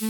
The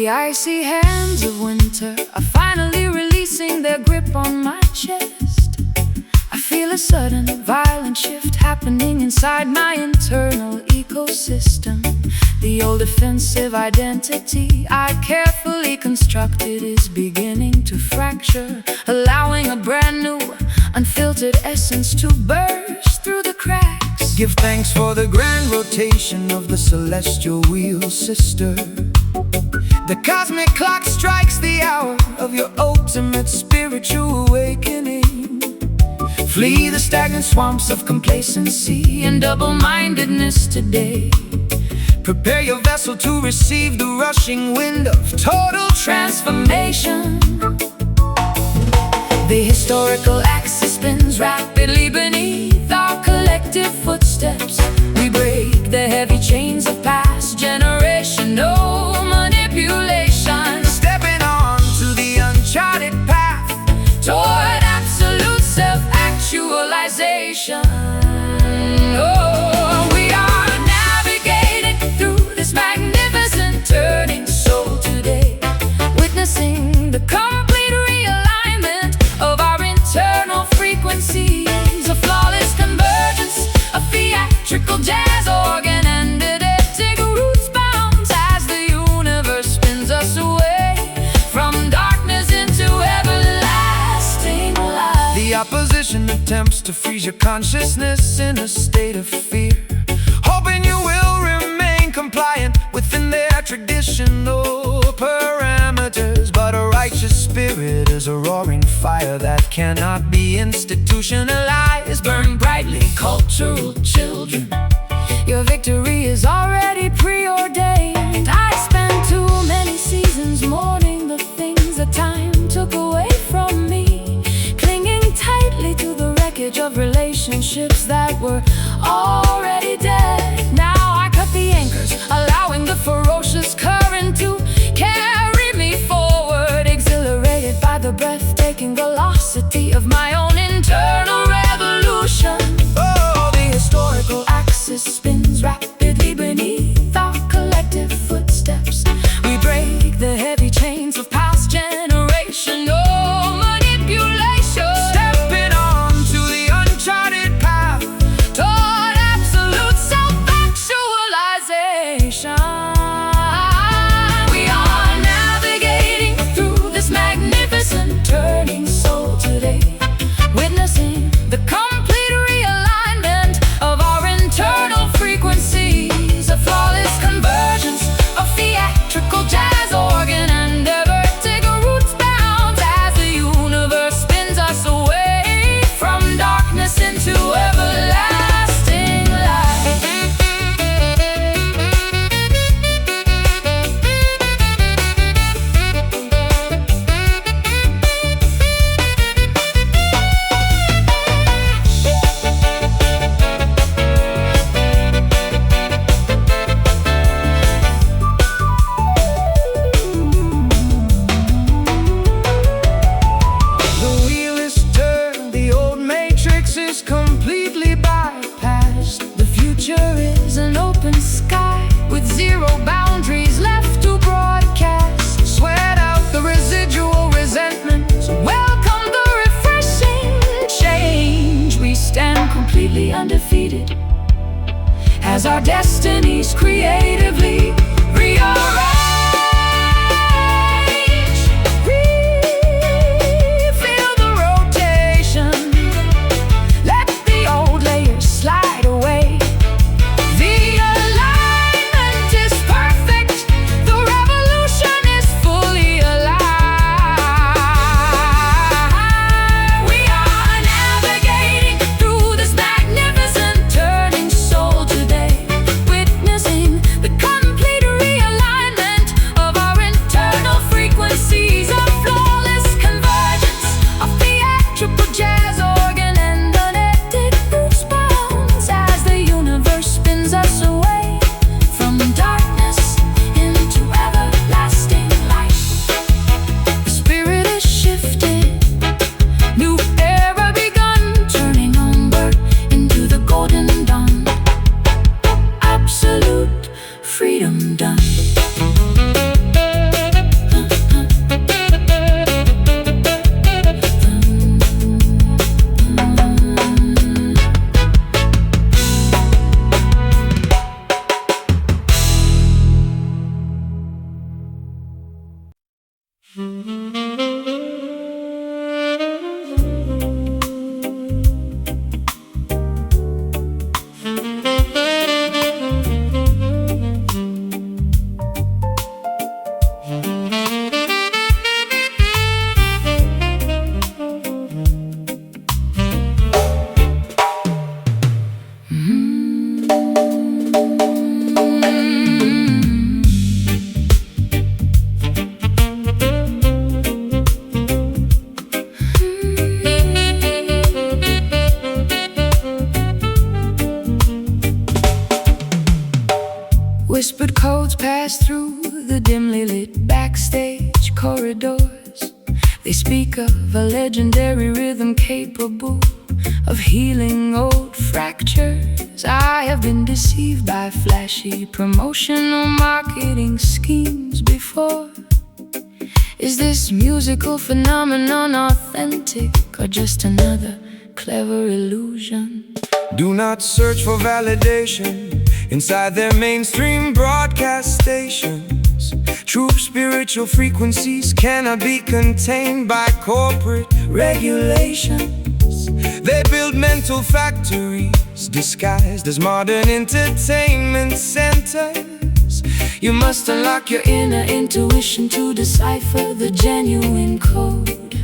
icy hands of winter are finally releasing their grip on my chest. I feel a sudden violent shift happening inside my internal ecosystem. The old defensive identity I carefully constructed is beginning to fracture, allowing a brand new, unfiltered essence to burst through the cracks. Give thanks for the grand rotation of the celestial wheel, sister. The cosmic clock strikes the hour of your ultimate spiritual awakening. Flee the stagnant swamps of complacency and double-mindedness today. Prepare your vessel to receive the rushing wind of total transformation. The historical axis spins rapidly beneath our collective footsteps. We break the heavy chains of past generational manipulation, stepping on to the uncharted path toward absolute self-actualization. Oh, we are navigating through this magnificent turning soul today, witnessing the complete realignment of our internal frequencies, a flawless convergence of theatrical jazz organ and eidetic roots bounds as the universe spins us away from darkness into everlasting light. The opposition attempts to freeze your consciousness in a state of fear, hoping you will remain compliant within their traditional parameters. But a righteous spirit is a roaring fire that cannot be institutionalized. Burn brightly, cultural children. Your victory is already preordained. I spent too many seasons mourning the things that time took away from me, clinging tightly to the wreckage of relationships that were already dead. Now I cut the anchors, allowing the ferocious current to carry me forward, exhilarated by the breathtaking velocity of my own internal revolution. Oh, The historical axis spins rapidly beneath our collective footsteps. We break the heavy chains of past generational manipulation, stepping on to the uncharted path toward absolute self-actualization. We are navigating through this magnificent turning soul today, witnessing the complete realignment of our internal frequencies, a flawless convergence of theatrical jazz organ and eidetic roots bounds as the universe spins us away from darkness into everlasting light. The wheel is turned, the old matrix is completely bypassed. The future is an open sky with zero boundaries left to broadcast. Sweat out the residual resentment. Welcome the refreshing change. We stand completely undefeated as our destinies creatively rearrange. Feel the rotation. Let the old layers slide away. The alignment is perfect. The revolution is fully alive. We are navigating through this magnificent codes pass through the dimly lit backstage corridors. They speak of a legendary rhythm capable of healing old fractures. I have been deceived by flashy promotional marketing schemes before. Is this musical phenomenon authentic or just another clever illusion? Do not search for validation inside their mainstream broadcast stations. True spiritual frequencies cannot be contained by corporate regulations. They build mental factories disguised as modern entertainment centers. You must unlock your inner intuition to decipher the genuine code.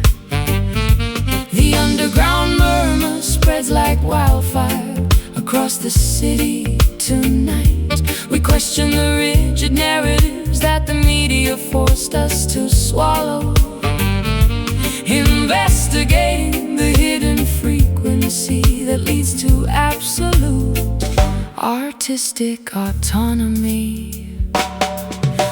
The underground murmur spreads like wildfire across the city tonight. We question the rigid narratives that the media forced us to swallow, investigating the hidden frequency that leads to absolute artistic autonomy.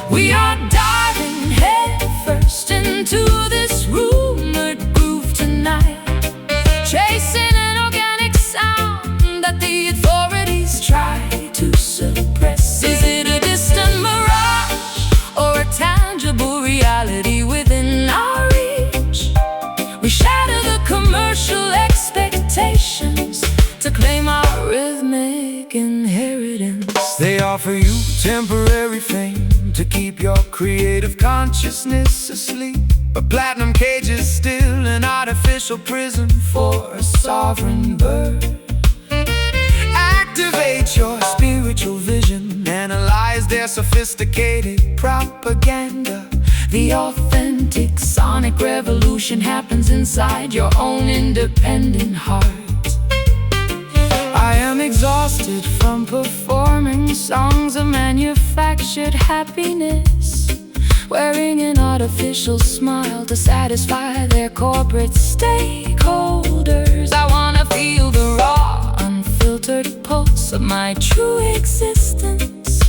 We are diving headfirst into this rumored groove tonight, chasing an organic sound that the authorities try to suppress. Is it a distant mirage or a tangible reality within our reach? We shatter the commercial expectations to claim our rhythmic inheritance. They offer you temporary fame to keep your creative consciousness asleep. But platinum cage is still an artificial prison for a sovereign bird. Activate your spiritual vision, analyze their sophisticated propaganda. The authentic sonic revolution happens inside your own independent heart. I am exhausted from performing songs of manufactured happiness, wearing an artificial smile to satisfy their corporate stakeholders. I wanna feel the raw, unfiltered pulse of my true existence,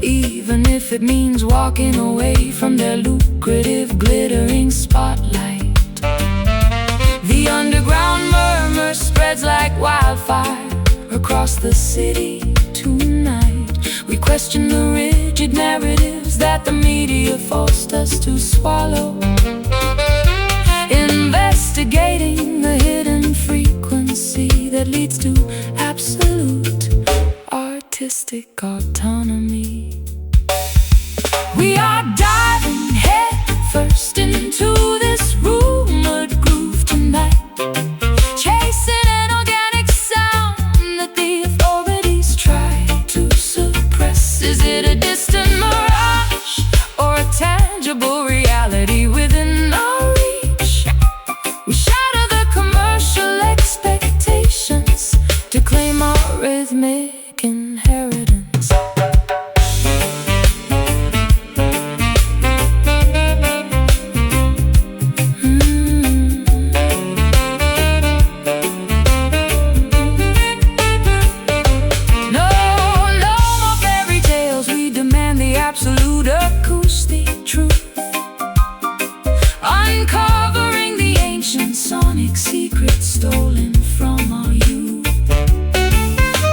even if it means walking away from their lucrative, glittering spotlight. The underground murmur spreads like wildfire across the city tonight. We question the rigid narratives that the media forced us to swallow, investigating the hidden frequency that leads to absolute artistic autonomy. We are diving headfirst into this rumored groove tonight, chasing an organic sound that the authorities try to suppress. Is it a distant mirage or a tangible reality within our reach? We shatter the commercial expectations to claim our rhythmic inheritance. Absolute acoustic truth, uncovering the ancient sonic secrets stolen from our youth.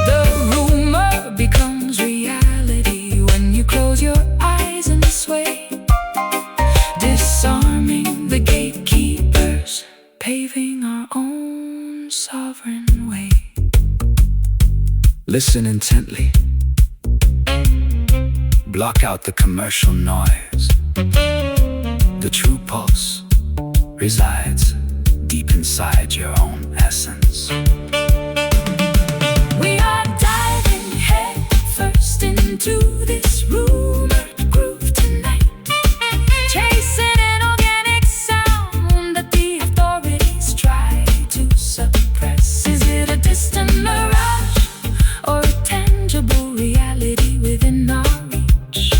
The rumor becomes reality when you close your eyes and sway, disarming the gatekeepers, paving our own sovereign way. Listen intently. Block out the commercial noise. The true pulse resides deep inside your own essence. We are diving headfirst into this rumored groove tonight, chasing an organic sound that the authorities try to suppress. Is it a distant mirage or a tangible reality within our reach?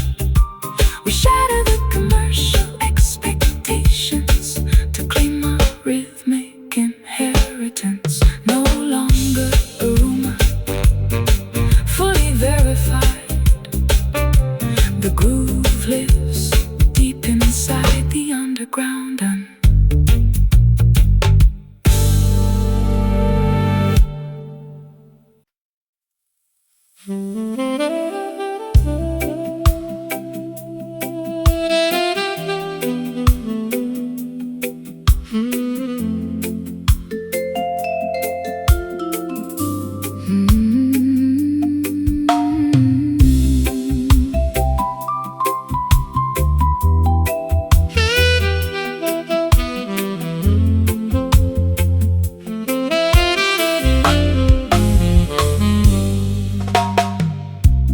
We shatter the commercial expectations to claim our rhythmic inheritance. No longer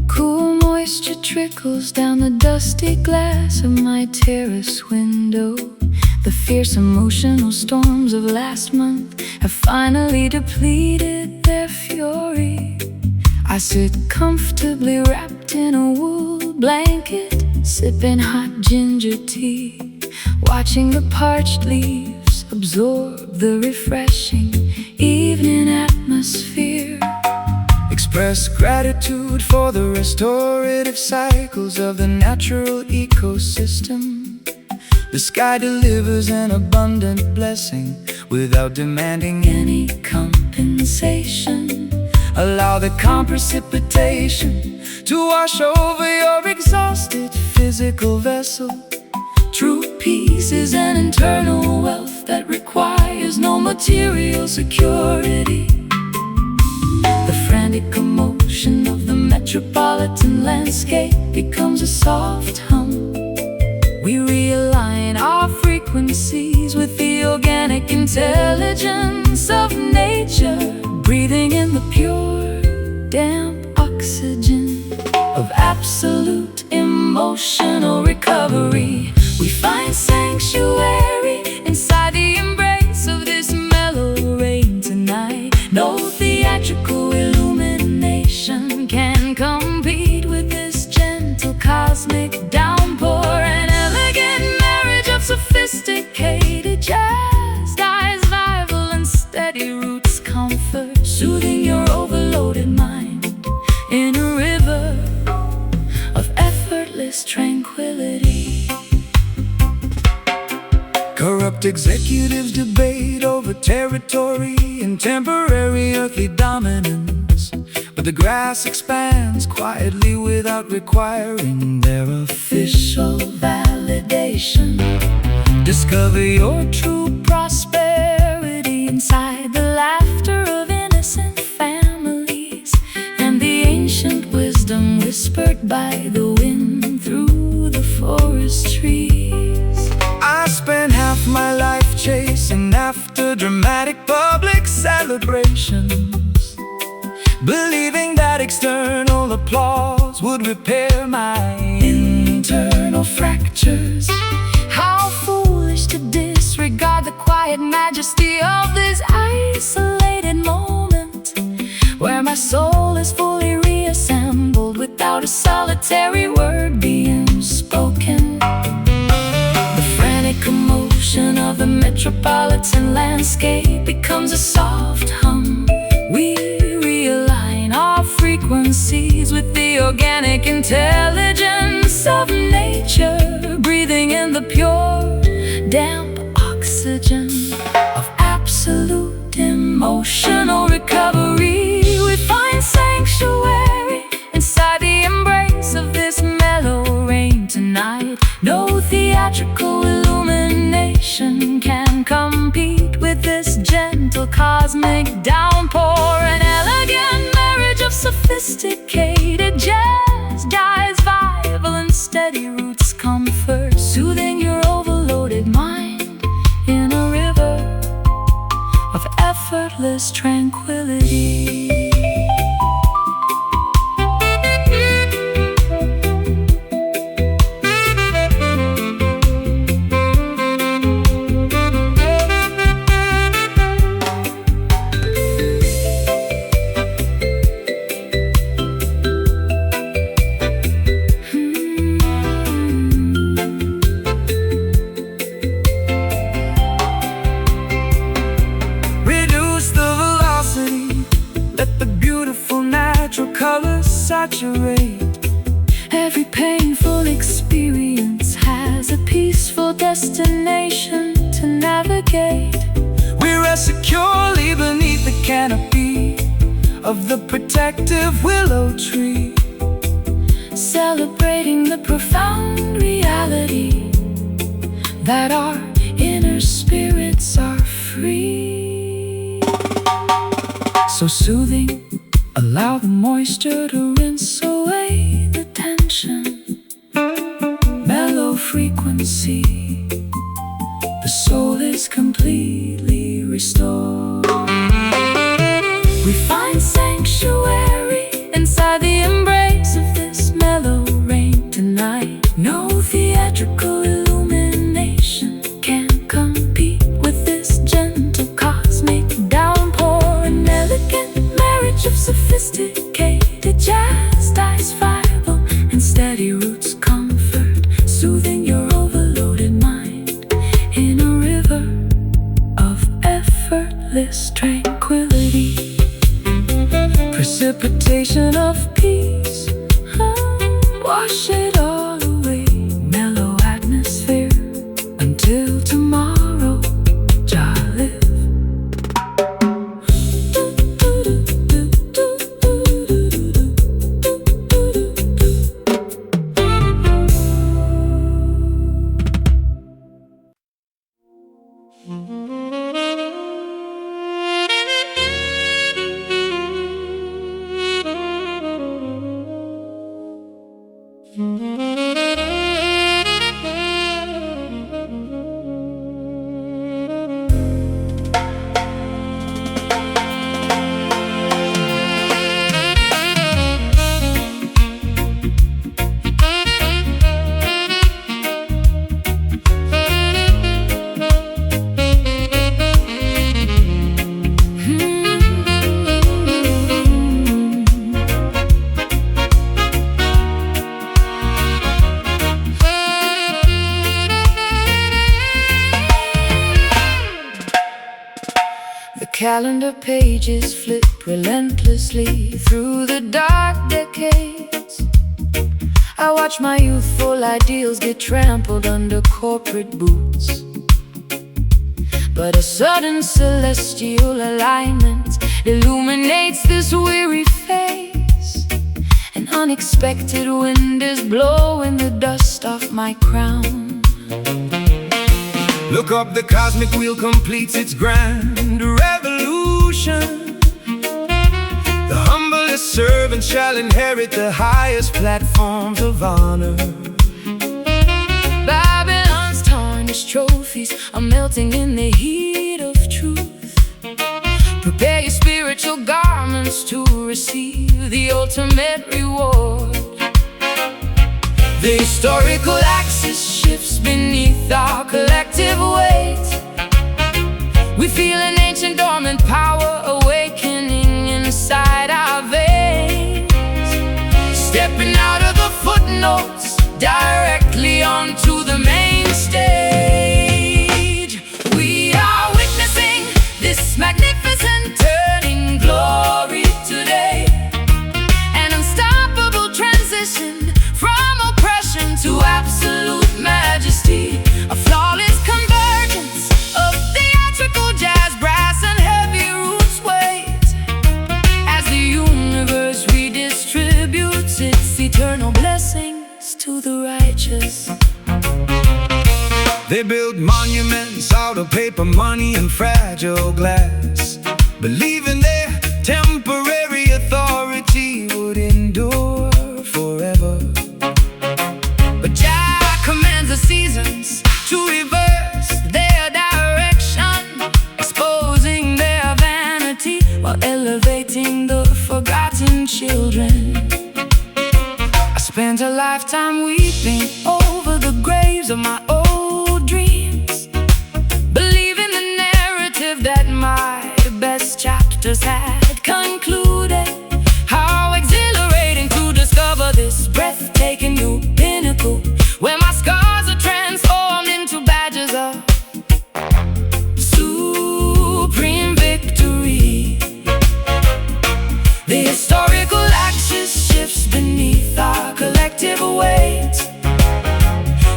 Cool moisture trickles down the dusty glass of my terrace window. The fierce emotional storms of last month have finally depleted their fury. I sit comfortably wrapped in a wool blanket, sipping hot ginger tea, watching the parched leaves absorb the refreshing evening atmosphere. Express gratitude for the restorative cycles of the natural ecosystem. The sky delivers an abundant blessing without demanding any compensation. Allow the calm precipitation to wash over your exhausted physical vessel. True peace is an internal wealth that requires no material security. The frantic commotion of the metropolitan landscape becomes a soft hum. We realign our frequencies with the organic intelligence of nature, breathing in the pure, damp oxygen of absolute emotional recovery. We find sanctuary inside the embrace of this mellow rain tonight. No theatrical illumination can compete with this gentle cosmic downpour. An elegant marriage of sophisticated jazz, dies vital and steady roots comfort, soothing your overloaded mind in a river of effortless tranquility. Corrupt executives debate over territory and temporary earthly dominance, but the grass expands quietly without requiring their official validation. Discover your true prosperity inside the laughter of innocent families and the ancient wisdom whispered by the wind through the forest trees. I spent half my life chasing after dramatic public celebrations, believing that external applause would repair my internal fractures. How foolish to disregard the quiet majesty of this isolated moment, where my soul is fully reassembled without a solitary word being spoken. The frantic commotion of the metropolitan landscape becomes a soft hum. We realign our frequencies with the organic intelligence of nature, breathing in the pure, damp oxygen of absolute emotional recovery. We find sanctuary inside the embrace of this mellow rain tonight. No theatrical illumination can compete with this gentle cosmic downpour. An elegant marriage of sophisticated jazz, dies vital and steady roots comfort, soothing your overloaded mind in a river of effortless tranquility. saturate. Every painful experience has a peaceful destination to navigate. We rest securely beneath the canopy of the protective willow tree, celebrating the profound reality that our inner spirits are free. so soothing. Allow the moisture to rinse away the tension. Mellow frequency, the soul is completely restored. We find sanctuary inside the embrace of this mellow rain tonight. No Theatrical illumination can't compete with this gentle cosmic downpour. An elegant marriage of sophisticated jazz, dice viable and steady roots comfort, soothing your overloaded mind in a river of effortless tranquility. precipitation of peace, Wash it all away, mellow atmosphere until tomorrow. Jah live. Calendar pages flip relentlessly through the dark decades. I watch my youthful ideals get trampled under corporate boots. But a sudden celestial alignment illuminates this weary face. An unexpected wind is blowing the dust off my crown. Look up, the cosmic wheel completes its grand revolution. The humblest servant shall inherit the highest platforms of honor. Babylon's tarnished trophies are melting in the heat of truth. Prepare your spiritual garments to receive the ultimate reward. The historical axis shifts beneath our collective weight. We feel an ancient dormant power awakening inside our veins. Stepping out of the footnotes directly onto the main stage. We are witnessing this magnificent turning glory today. An unstoppable transition from oppression to absolute majesty. A flawless convergence of theatrical jazz, brass and heavy roots weight. As the universe redistributes its eternal blessings to the righteous. They build monuments out of paper, money and fragile glass, believing their temporary authority would endure forever. But Jah commands the seasons to reverse their direction, exposing their vanity while elevating the forgotten children. I spent a lifetime weeping over the graves of my old dreams, believing the narrative that my best chapters had concluded. How exhilarating to discover this breathtaking new pinnacle, where my scars are transformed into badges of supreme victory. The historical axis shifts beneath our collective weight.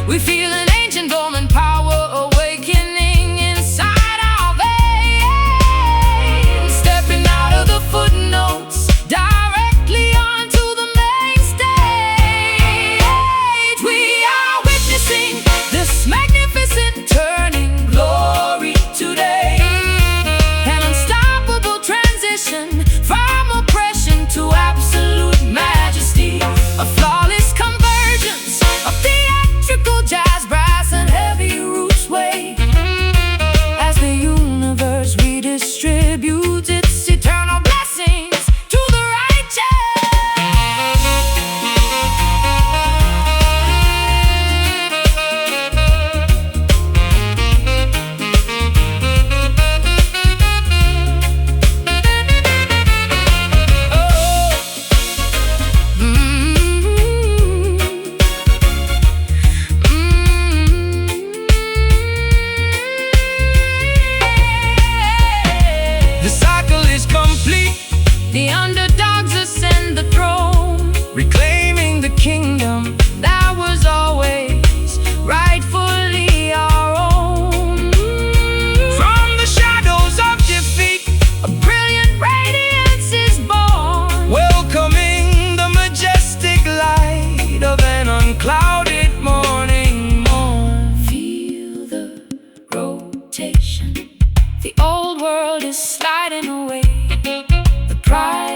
We feel an ancient dormant power awakening inside our veins. Stepping out of the footnotes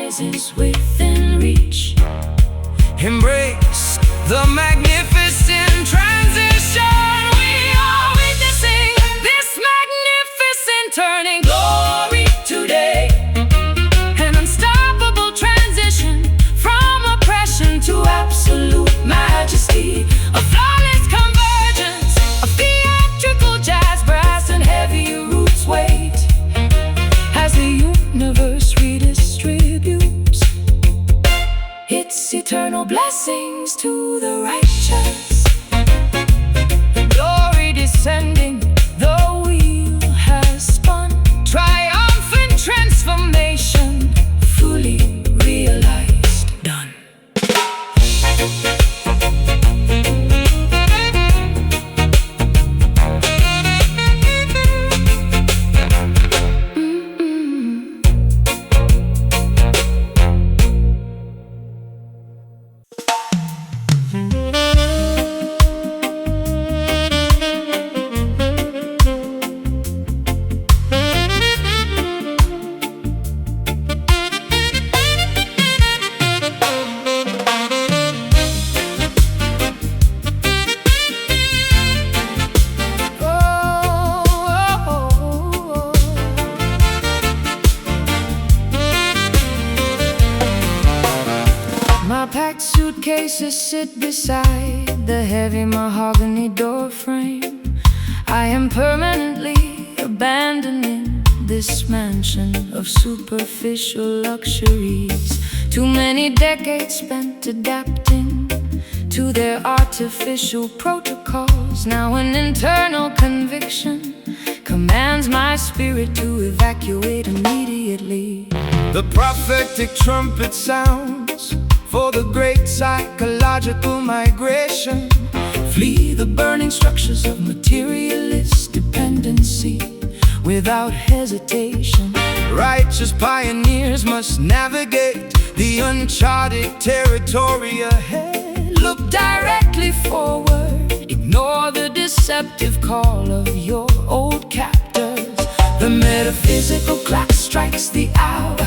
rises within reach. Embrace the magnificent transition. We are witnessing this magnificent turning glory today. An unstoppable transition from oppression to absolute majesty. A flawless convergence of theatrical jazz, brass, and heavy roots weight as the universe redistributes its eternal blessings to the righteous. The glory descending, the wheel has spun. Triumphant transformation, fully realized, done. My packed suitcases sit beside the heavy mahogany door frame. I am permanently abandoning this mansion of superficial luxuries. Too many decades spent adapting to their artificial protocols. Now an internal conviction commands my spirit to evacuate immediately. The prophetic trumpet sounds for the great psychological migration. Flee the burning structures of materialist dependency without hesitation. Righteous pioneers must navigate the uncharted territory ahead. Look directly forward, ignore the deceptive call of your old captors. The metaphysical clock strikes the hour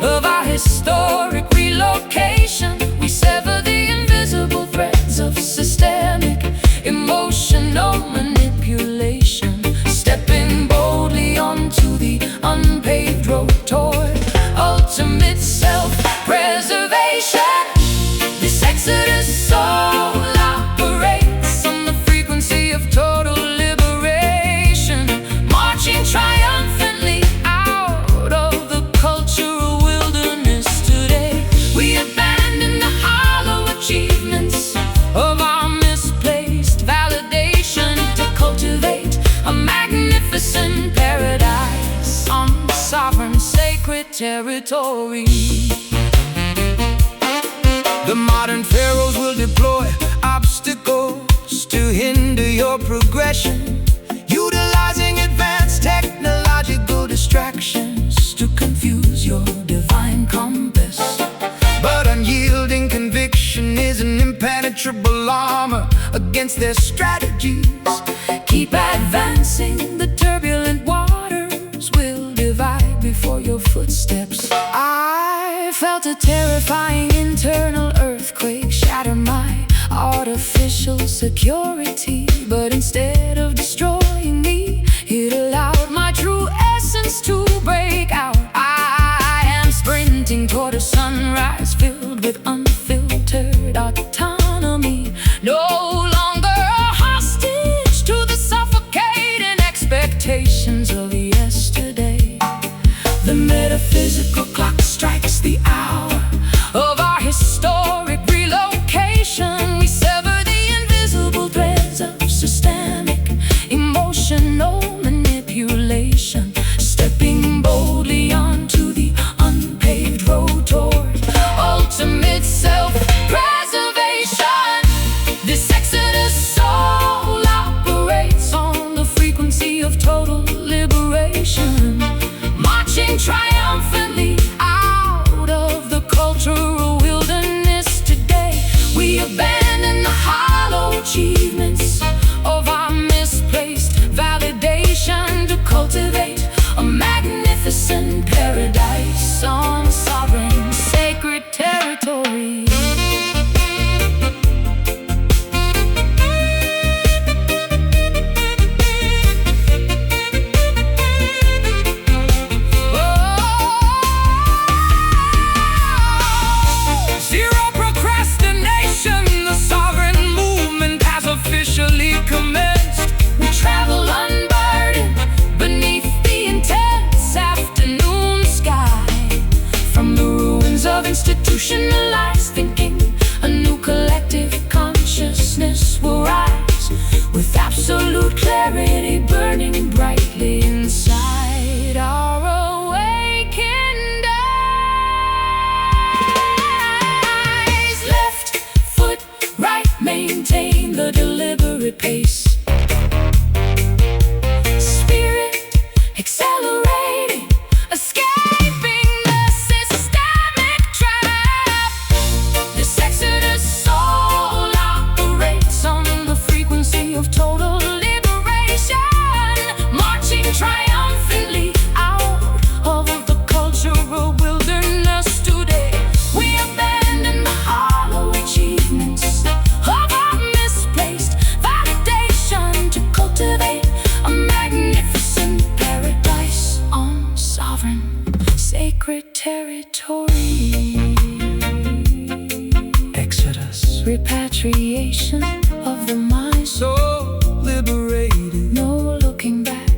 of our historic relocation. We sever the invisible threads of systemic emotional manipulation, stepping boldly onto the unpaved road toward ultimate self-preservation. This exodus soul operates on the frequency of total liberation, marching triumphantly out of the cultural wilderness today. We abandon the hollow achievements of our misplaced validation to cultivate a magnificent paradise on sovereign sacred territory. The modern pharaohs will deploy obstacles to hinder your progression, utilizing advanced technological distractions to confuse your divine compass. But unyielding conviction is an impenetrable armor against their strategies. Keep advancing, the turbulent waters will divide before your footsteps. I felt a terrifying internal earthquake shatter my artificial security, but instead of destroying me, it allowed my true essence to break out. I am sprinting toward a sunrise filled with unfiltered autonomy, no longer a hostage to the suffocating expectations of yesterday. The metaphysical clock strikes the hour of our historic relocation. We sever the invisible threads of systemic emotional manipulation, stepping boldly onto the unpaved road toward ultimate of institutionalized thinking. A new collective consciousness will rise with absolute clarity burning brightly inside our awakened eyes. Left foot, right, maintain the deliberate pace. Spirit accelerating, escaping the systemic trap. This exodus soul operates on the frequency of total liberation, marching triumphantly out of the cultural wilderness today. We abandon the hollow achievements of our misplaced validation to cultivate a magnificent paradise on sovereign, sacred territory. Exodus, Repatriation of the mind, so liberated. no looking back.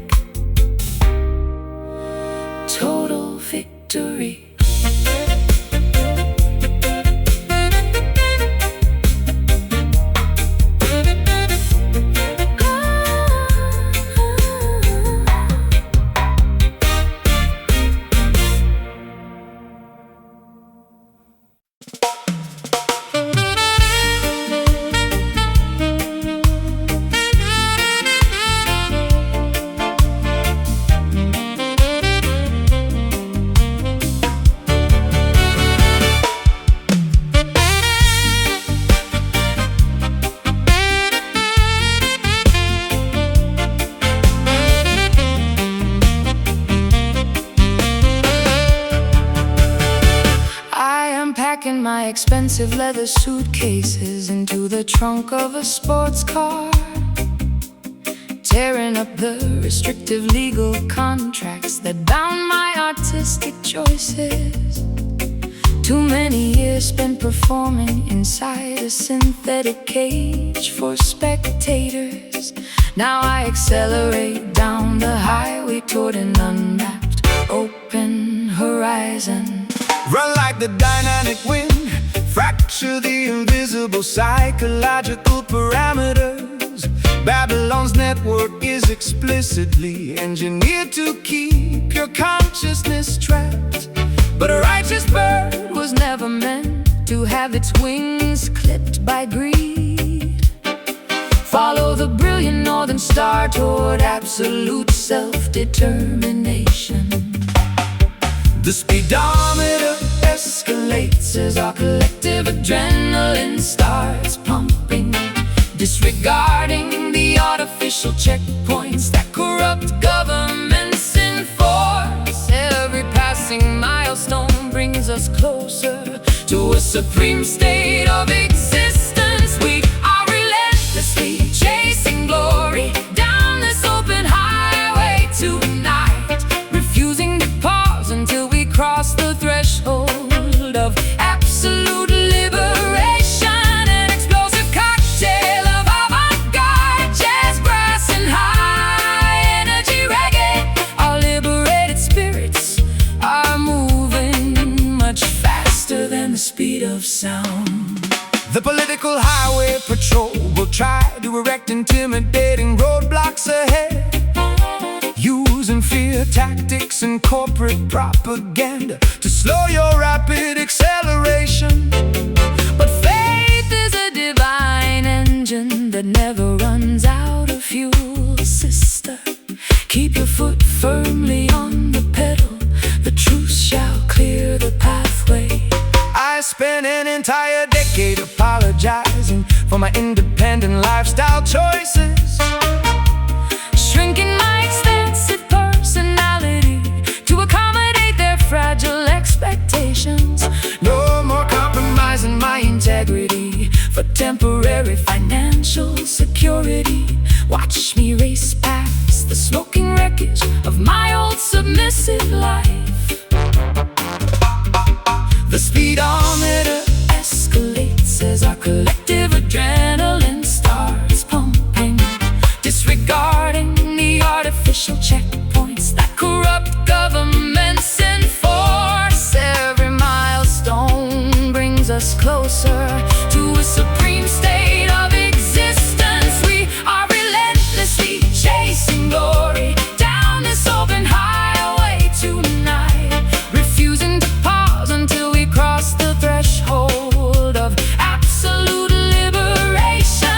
Total victory. Packing my expensive leather suitcases into the trunk of a sports car, tearing up the restrictive legal contracts that bound my artistic choices. Too many years spent performing inside a synthetic cage for spectators. Now I accelerate down the highway toward an unmapped open horizon. Run like the dynamic wind, fracture the invisible psychological parameters. Babylon's network is explicitly engineered to keep your consciousness trapped. But a righteous bird was never meant to have its wings clipped by greed. Follow the brilliant northern star toward absolute self-determination. The speedometer escalates as our collective adrenaline starts pumping, disregarding the artificial checkpoints that corrupt governments enforce. Every passing milestone brings us closer to a supreme state of existence. We are relentlessly chasing glory down this open highway tonight, refusing to pause until we cross the threshold of absolute liberation. An explosive cocktail of avant-garde jazz, brass, and high-energy reggae. Our liberated spirits are moving much faster than the speed of sound. The political highway patrol will try to erect intimidating roadblocks ahead, using fear tactics and corporate propaganda to slow your rapid acceleration. But faith is a divine engine that never runs out of fuel, sister. Keep your foot firmly on the pedal. The truth shall clear the pathway. I spent an entire decade apologizing for my independent lifestyle choices, shrinking my extensive personality to accommodate their fragile expectations. No more compromising my integrity for temporary financial security. Watch me race past the smoking wreckage of my old submissive life. The speedometer escalates as our collective adrenaline starts pumping, disregarding the artificial checkpoints that corrupt governments enforce. Every milestone us closer to a supreme state of existence. We are relentlessly chasing glory down this open highway tonight, refusing to pause until we cross the threshold of absolute liberation.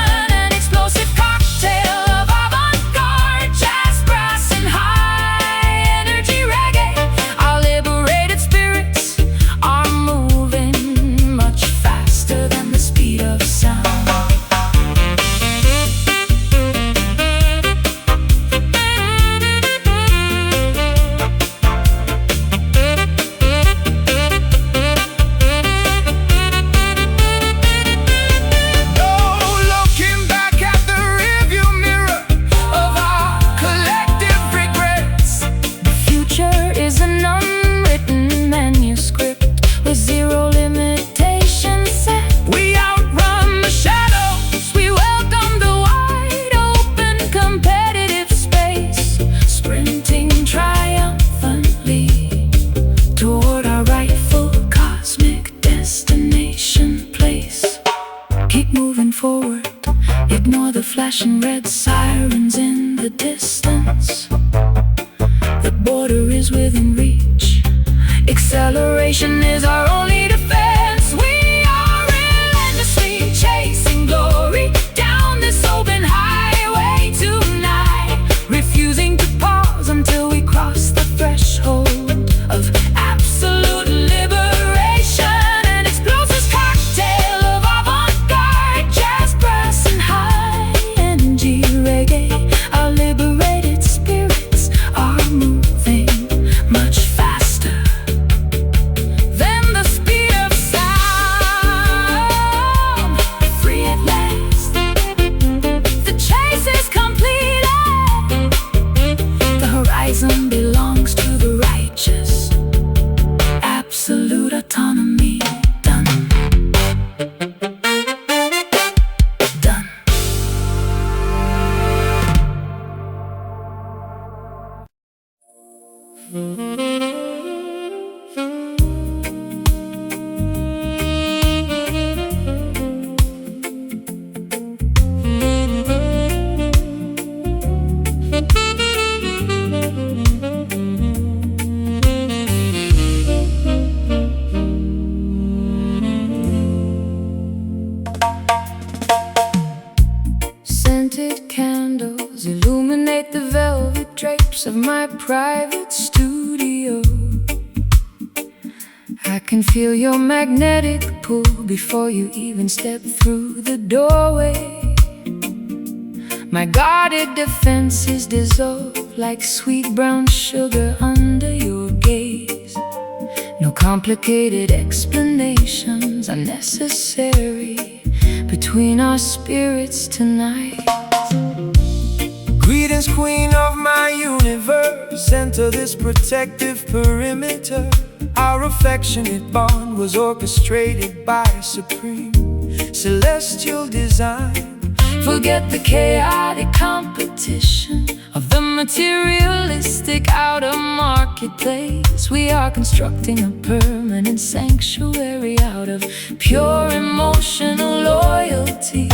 An explosive cocktail of avant-garde jazz, brass, and high-energy reggae. Our liberated spirits are moving much faster than the speed of sound. Forward, ignore the flashing red sirens in the distance. The border is within reach. Acceleration is our only defense. We are relentlessly chasing glory down this open highway tonight, refusing to pause until we cross the threshold of absolute liberation. An explosive cocktail of avant-garde jazz, brass, and high-energy reggae. Our liberated spirits are moving much faster than the speed of sound. Free at last, the chase is completed. The horizon belongs to the righteous. Absolute autonomy. Done. Done. Scented candles illuminate the velvet drapes of my private studio. I can feel your magnetic pull before you even step through the doorway. My guarded defenses dissolve like sweet brown sugar under your gaze. No complicated explanations are necessary between our spirits tonight. Greetings, queen of my universe. Enter this protective perimeter. Our affectionate bond was orchestrated by supreme celestial design. Forget the chaotic competition of the materialistic outer marketplace. We are constructing a permanent sanctuary out of pure emotional loyalty.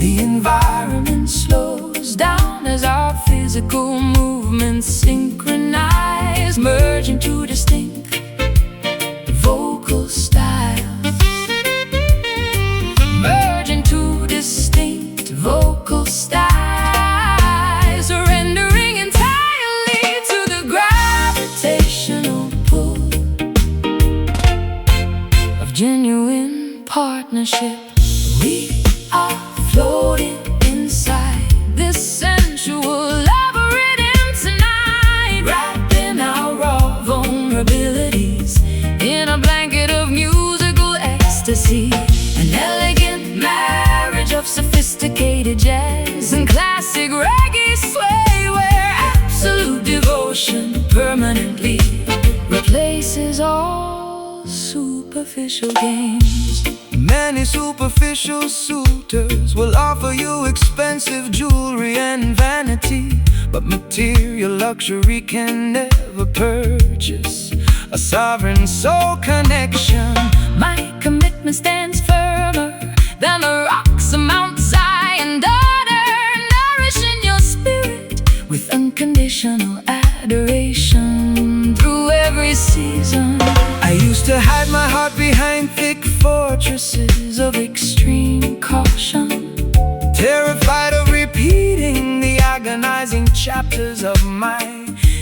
The environment slows down as our physical movements synchronize, merging two distinct vocal styles. Merging two distinct vocal styles, surrendering entirely to the gravitational pull of genuine partnership. We are floating inside this sensual labyrinth tonight, wrapping our raw vulnerabilities in a blanket of musical ecstasy. An elegant marriage of sophisticated jazz and classic reggae sway, where absolute devotion permanently replaces all superficial games. Many superficial suitors will offer you expensive jewelry and vanity, but material luxury can never purchase a sovereign soul connection. My commitment behind thick fortresses of extreme caution, terrified of repeating the agonizing chapters of my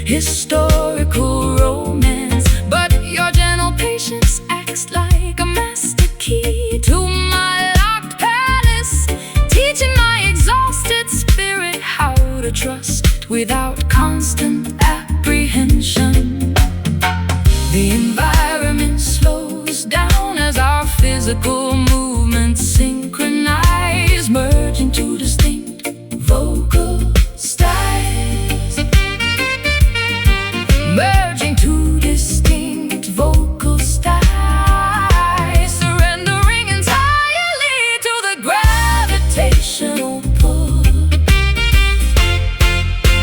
historical romance. But your gentle patience acts like a master key to my locked palace, teaching my exhausted spirit how to trust without constant apprehension. The environment slows down as our physical movements synchronize, merge into distinct vocal styles. Merging to distinct vocal styles, surrendering entirely to the gravitational pull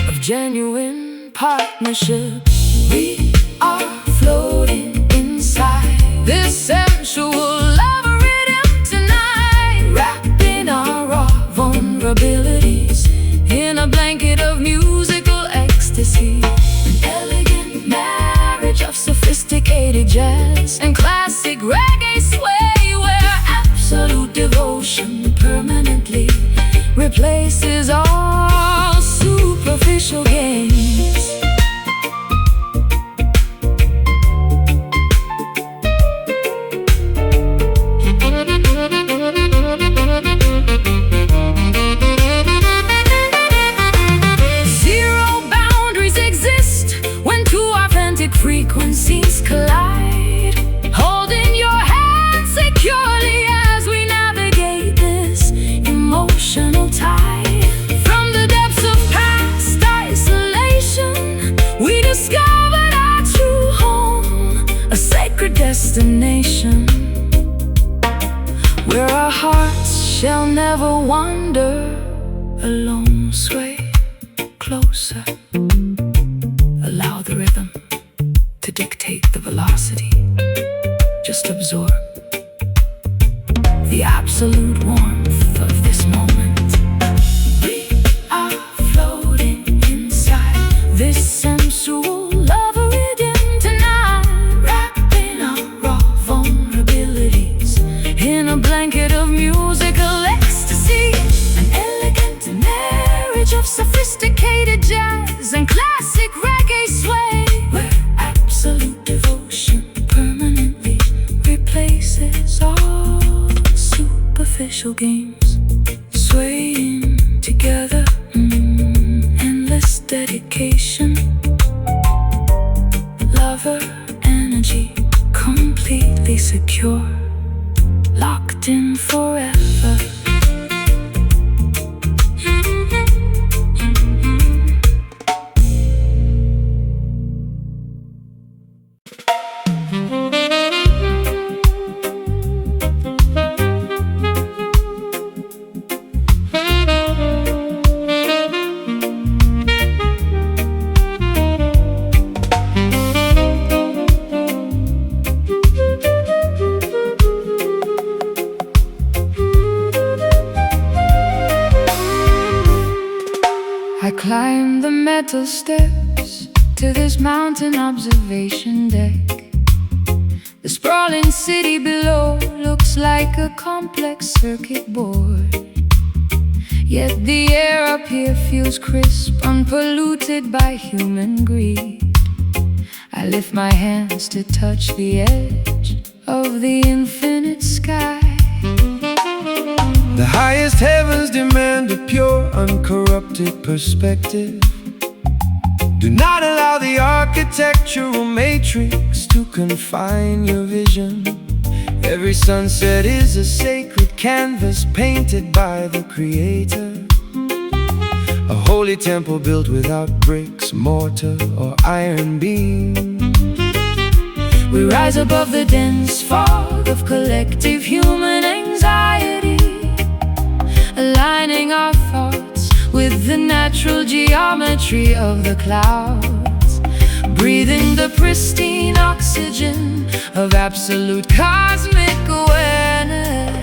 of genuine partnership. We are floating inside this sensual love rhythm tonight, wrapping our raw vulnerabilities in a blanket of musical ecstasy. An elegant marriage of sophisticated jazz and classic reggae sway, where absolute devotion permanently replaces all superficial games. Frequencies collide, holding your hand securely as we navigate this emotional tide. From the depths of past isolation, we discovered our true home, a sacred destination where our hearts shall never wander alone. Sway closer, allow the rhythm to dictate the velocity. Just absorb the absolute warmth of this moment. We are floating inside this sensual love rhythm tonight, wrapping our raw vulnerabilities in a blanket of musical ecstasy. An elegant marriage of sophisticated jazz and classic reggae sway, where absolute devotion permanently replaces all superficial games. Swaying together, endless dedication, lover energy, completely secure, locked in forever. I climb the metal steps to this mountain observation deck. The sprawling city below looks like a complex circuit board, yet the air up here feels crisp, unpolluted by human greed. I lift my hands to touch the edge of the infinite sky. The highest heavens demand a pure, uncorrupted perspective. Do not allow the architectural matrix to confine your vision. Every sunset is a sacred canvas painted by the Creator, a holy temple built without bricks, mortar, or iron beam. We rise above the dense fog of collective human anxiety, aligning our thoughts with the natural geometry of the clouds, breathing the pristine oxygen of absolute cosmic awareness.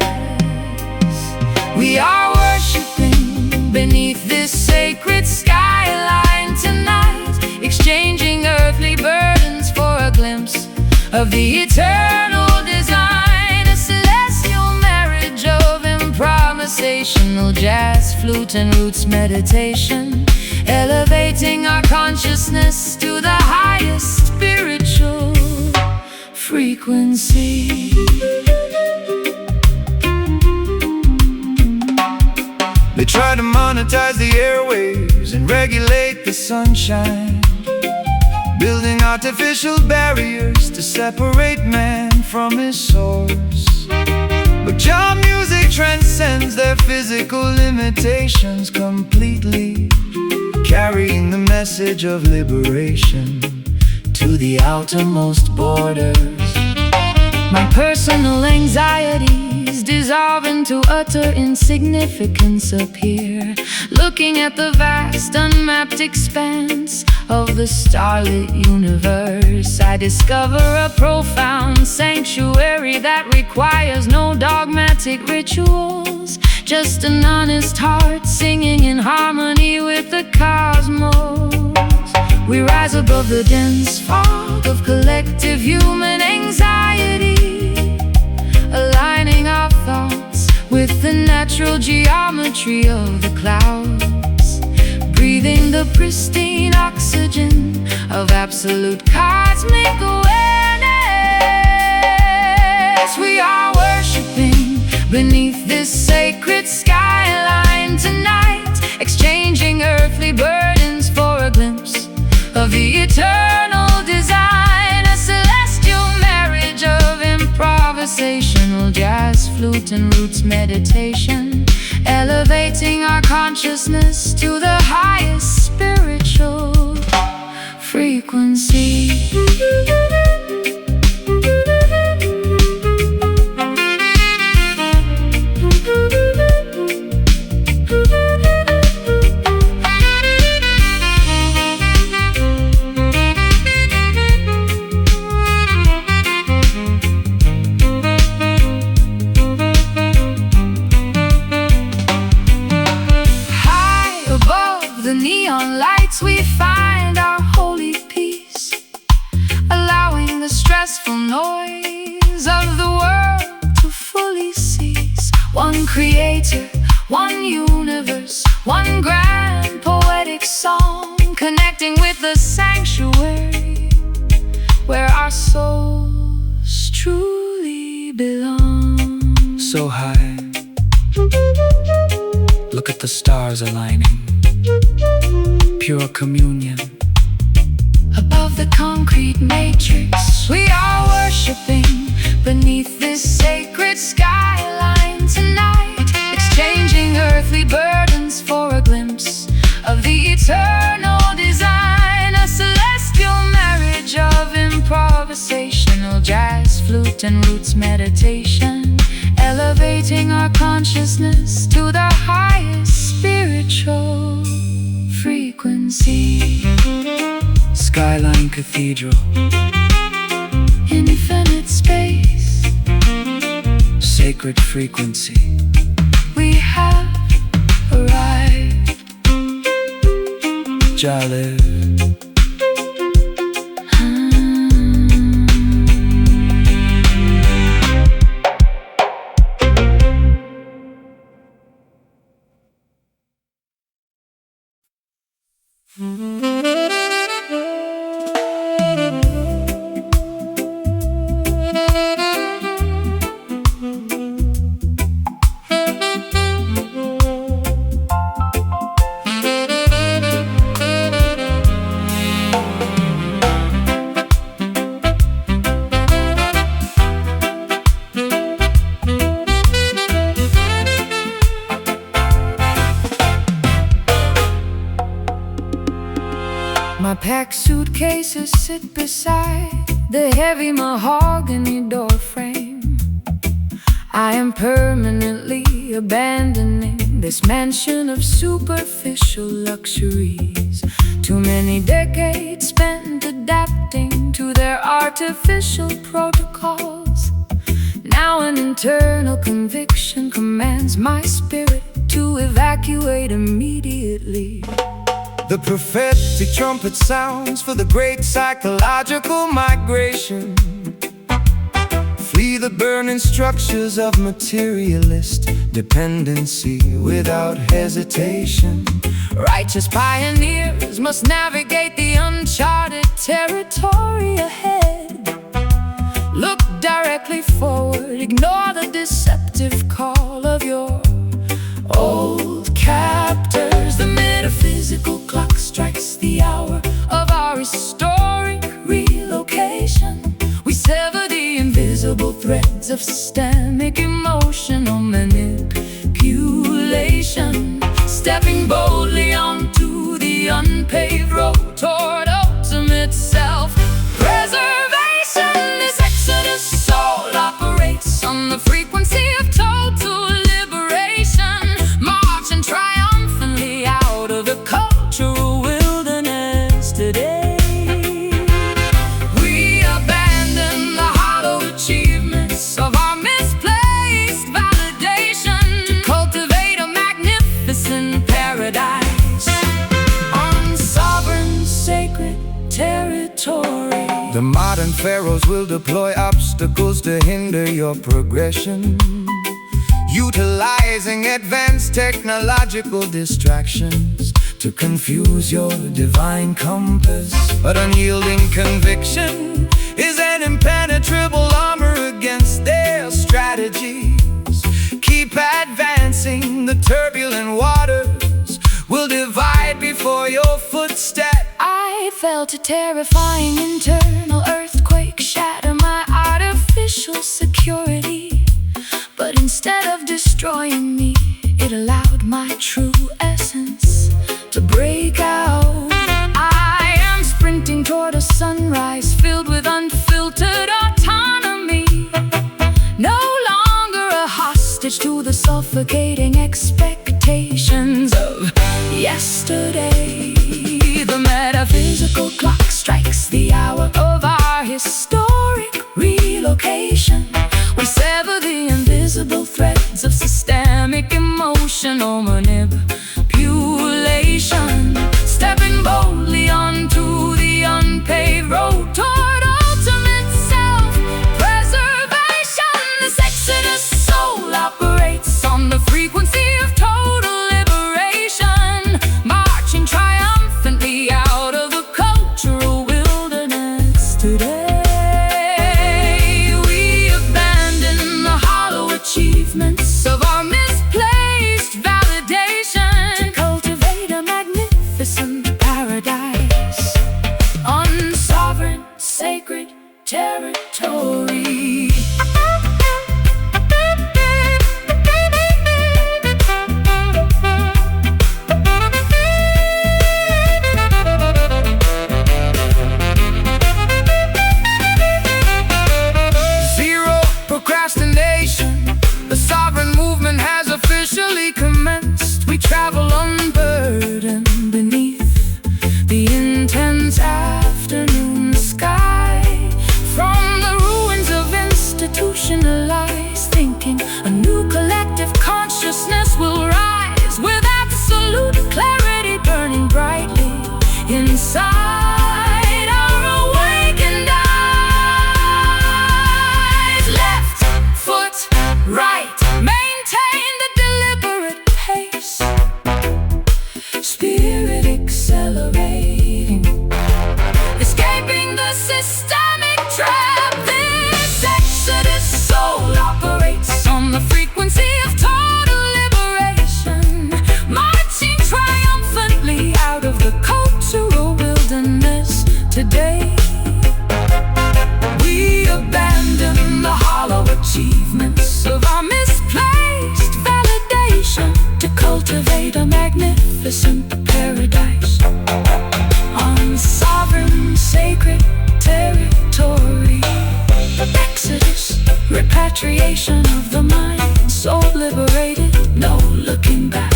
We are worshiping beneath this sacred skyline tonight, exchanging earthly burdens for a glimpse of the eternal design. improvisational jazz, flute and roots meditation, elevating our consciousness to the highest spiritual frequency. They try to monetize the airwaves and regulate the sunshine, building artificial barriers to separate man from his source. But your music transcends their physical limitations completely, carrying the message of liberation to the outermost borders. My personal anxieties dissolve into utter insignificance appear, looking at the vast unmapped expanse of the starlit universe. I discover a profound sanctuary that requires no dogmatic rituals, just an honest heart singing in harmony with the cosmos. We rise above the dense fog of collective human anxiety, aligning our thoughts with the natural geometry of the clouds, breathing the pristine oxygen of absolute cosmic awareness. We are worshiping beneath this sacred skyline tonight, exchanging earthly burdens for a glimpse of the eternal design, a celestial marriage of improvisational jazz, flute and roots meditation, elevating our consciousness to the highest spiritual frequency. The neon lights, we find our holy peace, allowing the stressful noise of the world to fully cease. One creator, one universe, one grand poetic song, connecting with the sanctuary where our souls truly belong. So high, look at the stars aligning, pure communion. Above the concrete matrix, we are worshiping beneath this sacred skyline tonight, exchanging earthly burdens for a glimpse of the eternal design, a celestial marriage of improvisational jazz, flute and roots meditation, elevating our consciousness to the highest spiritual frequency. Skyline Cathedral, infinite space, sacred frequency. we have arrived. Jah live. My packed suitcases sit beside the heavy mahogany door frame. I am permanently abandoning this mansion of superficial luxuries. Too many decades spent adapting to their artificial protocols. Now an internal conviction commands my spirit to evacuate immediately. The prophetic trumpet sounds for the great psychological migration. Flee free the burning structures of materialist dependency without hesitation. Righteous pioneers must navigate the uncharted territory ahead. Look directly forward, ignore the deceptive call of your old captors. The metaphysical clock strikes the hour of our historic relocation. We sever the invisible threads of systemic emotional manipulation, stepping boldly onto the unpaved road toward ultimate self-preservation. This exodus soul operates on the frequency of total liberation, marching triumphantly out of the cultural wilderness today. We abandon the hollow achievements of our misplaced validation to cultivate a magnificent paradise on sovereign sacred territory. The modern pharaohs will deploy obstacles to hinder your progression, utilizing advanced technological distractions to confuse your divine compass. But unyielding conviction is an impenetrable armor against their strategies. Keep advancing, the turbulent waters will divide before your footsteps. I felt a terrifying internal earthquake shatter my artificial security. But instead of destroying me, it allowed my true essence to break out. I am sprinting toward a sunrise filled with unfiltered autonomy, no longer a hostage to the suffocating expectations of yesterday. The metaphysical clock strikes the hour of our historic relocation. We sever the invisible threads of systemic emotional manipulation, stepping boldly onto the unpaved road toward ultimate self-preservation. This exodus soul operates on the frequency of total liberation, marching triumphantly out of the cultural wilderness today. Achievements of our misplaced validation to cultivate a magnificent paradise on sovereign sacred territory. Zero procrastination. The sovereign movement has officially commenced. We travel unburdened beneath the intense afternoon sky. From the ruins of institutionalized thinking, a new collective consciousness will rise with absolute clarity burning brightly inside our awakened eyes. Left foot, right, maintain the deliberate pace, spirit accelerating, escaping the systemic trap. This exodus soul operates on the frequency of total liberation, marching triumphantly out of the cultural wilderness today. We abandon the hollow achievements of our misplaced validation to cultivate a magnificent paradise on sovereign sacred territory. Exodus, repatriation of the mind, soul liberated, no looking back.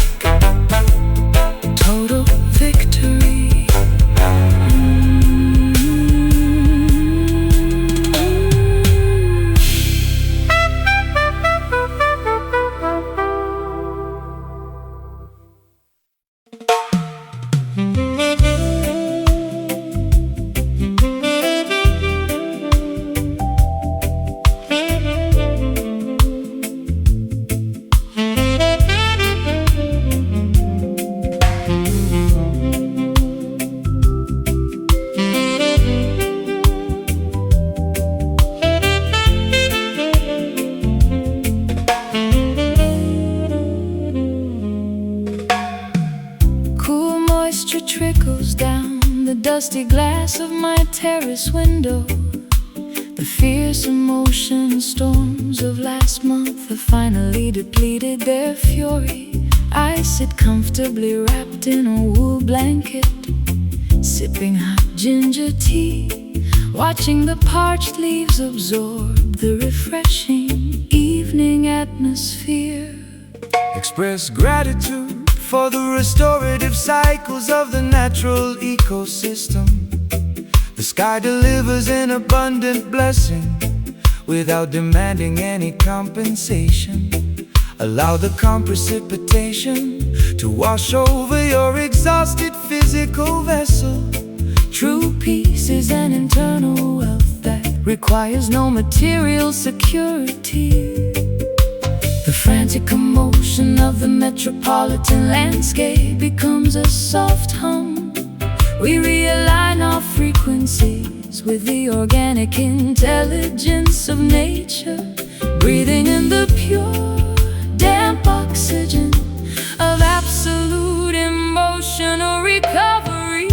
Total victory. dusty glass of my terrace window. The fierce emotion storms of last month have finally depleted their fury. I sit comfortably wrapped in a wool blanket, sipping hot ginger tea, watching the parched leaves absorb the refreshing evening atmosphere. Express gratitude for the restorative cycles of the natural ecosystem. The sky delivers an abundant blessing without demanding any compensation. Allow the calm precipitation to wash over your exhausted physical vessel. True peace is an internal wealth that requires no material security. The frantic commotion of the metropolitan landscape becomes a soft hum. We realign our frequencies with the organic intelligence of nature, breathing in the pure, damp oxygen of absolute emotional recovery.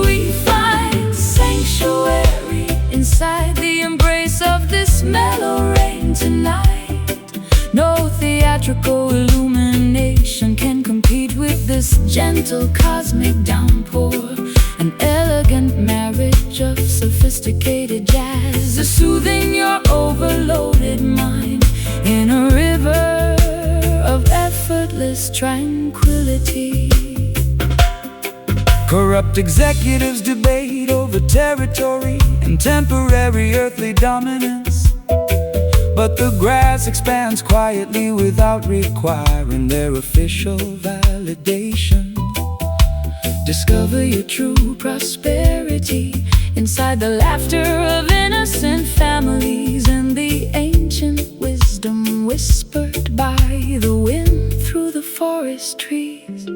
We find sanctuary inside the embrace of this mellow rain tonight. No theatrical illumination can compete with this gentle cosmic downpour. An elegant marriage of sophisticated jazz is soothing your overloaded mind in a river of effortless tranquility. Corrupt executives debate over territory and temporary earthly dominance, but the grass expands quietly without requiring their official validation. Discover your true prosperity inside the laughter of innocent families and the ancient wisdom whispered by the wind through the forest trees.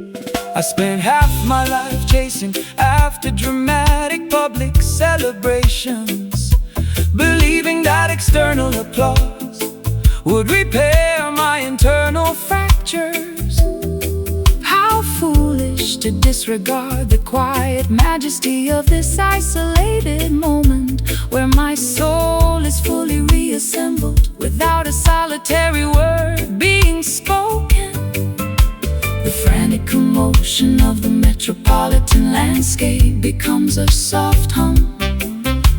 I spent half my life chasing after dramatic public celebrations, believing that external applause would repair my internal fractures. How foolish to disregard the quiet majesty of this isolated moment, where my soul is fully reassembled without a solitary word being spoken. The frantic commotion of the metropolitan landscape becomes a soft hum.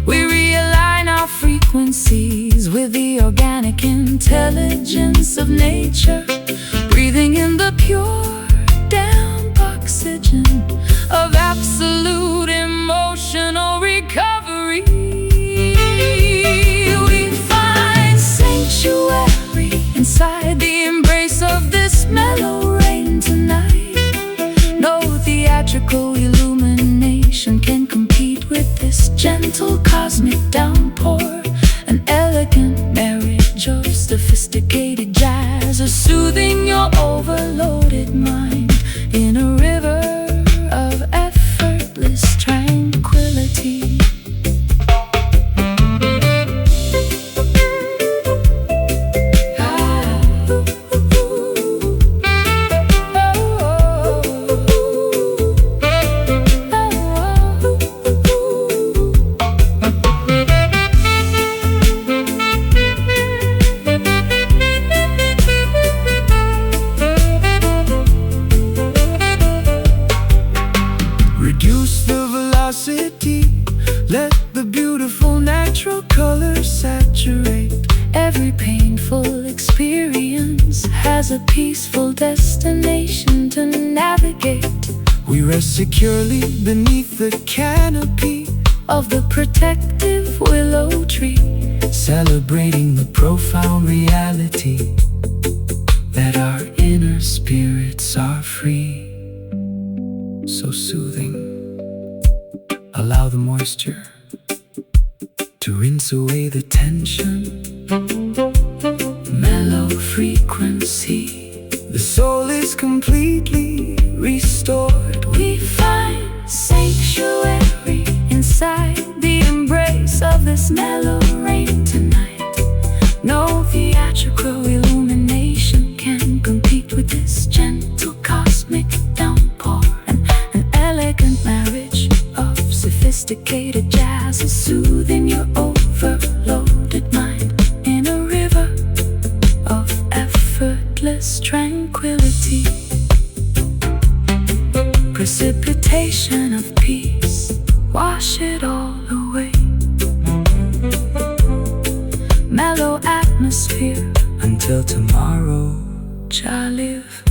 We realign our frequencies with the organic intelligence of nature, breathing in the pure, damp oxygen of absolute emotional recovery. We find sanctuary inside the embrace of this mellow rain tonight. No theatrical illumination can compete with this gentle cosmic downpour. An elegant marriage of sophisticated jazz is soothing your overloaded mind in a river of effortless tranquility. Reduce the velocity, let the beautiful natural colors saturate. Every painful experience has a peaceful destination to navigate. We rest securely beneath the canopy Of the protective willow tree, celebrating the profound reality that our inner spirits are free. So soothing. Allow the moisture to rinse away the tension. mellow frequency. The soul is completely restored. We find sanctuary inside the embrace of this mellow rain tonight. No theatrical illumination can compete with this gentle cosmic downpour. An elegant your atmosphere. Until tomorrow, Jah live.